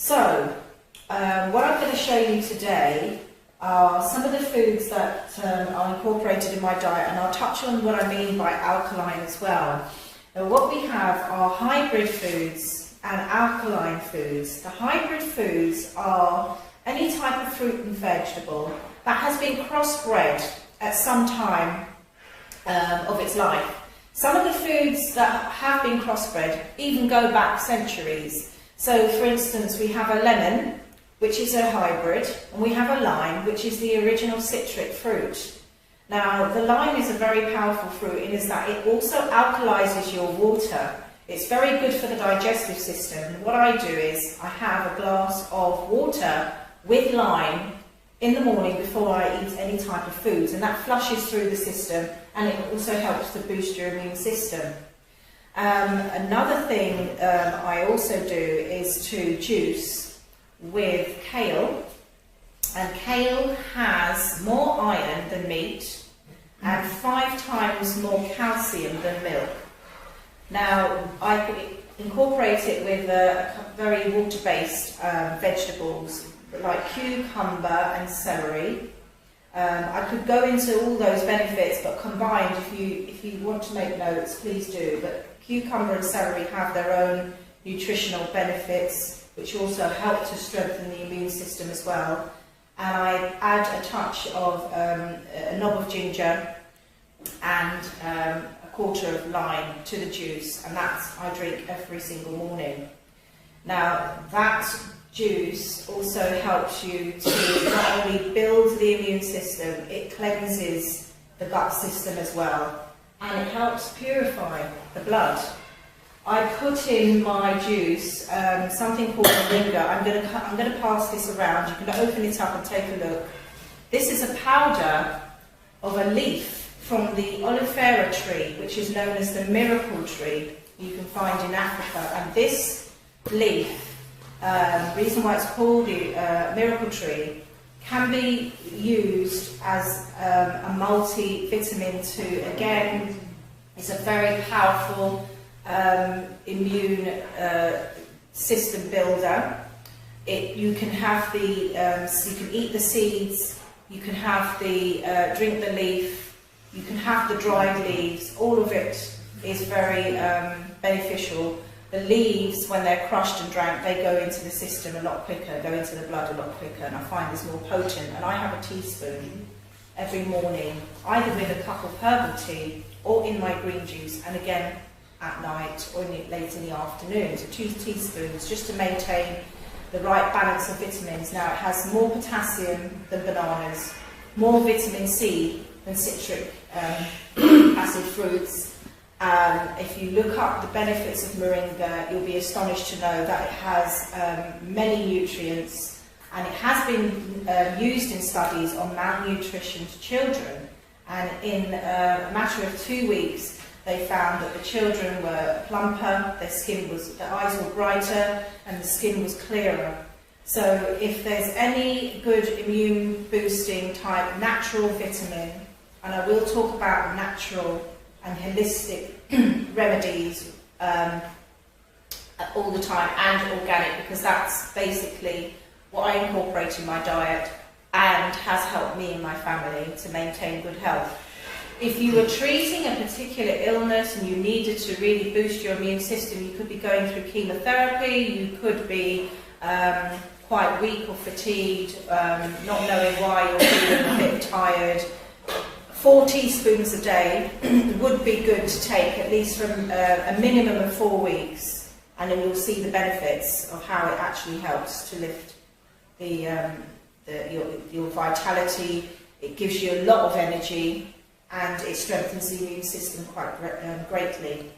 So, what I'm going to show you today are some of the foods that are incorporated in my diet, and I'll touch on what I mean by alkaline as well. Now, what we have are hybrid foods and alkaline foods. The hybrid foods are any type of fruit and vegetable that has been crossbred at some time of its life. Some of the foods that have been crossbred even go back centuries. So, for instance, we have a lemon, which is a hybrid, and we have a lime, which is the original citric fruit. Now, the lime is a very powerful fruit in that it also alkalizes your water. It's very good for the digestive system. And what I do is I have a glass of water with lime in the morning before I eat any type of foods, and that flushes through the system, and it also helps to boost your immune system. Another thing I also do is to juice with kale, and kale has more iron than meat and 5 times more calcium than milk. Now, I could incorporate it with very water-based vegetables like cucumber and celery. I could go into all those benefits, but combined, if you want to make notes, please do. But cucumber and celery have their own nutritional benefits, which also help to strengthen the immune system as well. And I add a touch of a knob of ginger and a quarter of lime to the juice, and that's I drink every single morning. Now, that juice also helps you to not only build the immune system, it cleanses the gut system as well, and it helps purify the blood. I put in my juice something called Moringa. I'm going to pass this around. You can open it up and take a look. This is a powder of a leaf from the oleifera tree, which is known as the miracle tree you can find in Africa. And this leaf, the reason why it's called the miracle tree, can be used as a multivitamin to, again, it's a very powerful immune system builder. You can have the, you can eat the seeds, you can have the, drink the leaf, you can have the dried leaves. All of it is very beneficial. The leaves, when they're crushed and drank, they go into the system a lot quicker, go into the blood a lot quicker, and I find this more potent. And I have a teaspoon every morning, either with a cup of herbal tea or in my green juice, and again at night or late in the afternoon. So 2 teaspoons just to maintain the right balance of vitamins. Now, it has more potassium than bananas, more vitamin C than citric acid fruits. If you look up the benefits of Moringa, you'll be astonished to know that it has many nutrients, and it has been used in studies on malnutrition to children. And in a matter of 2 weeks, they found that the children were plumper, their eyes were brighter, and the skin was clearer. So if there's any good immune boosting type natural vitamin, and I will talk about natural and holistic remedies all the time, and organic, because that's basically what I incorporate in my diet and has helped me and my family to maintain good health. If you were treating a particular illness and you needed to really boost your immune system, you could be going through chemotherapy, you could be quite weak or fatigued, not knowing why you're feeling a bit tired. 4 teaspoons a day would be good to take, at least from a minimum of 4 weeks, and then you'll see the benefits of how it actually helps to lift your vitality. It gives you a lot of energy, and it strengthens the immune system quite greatly.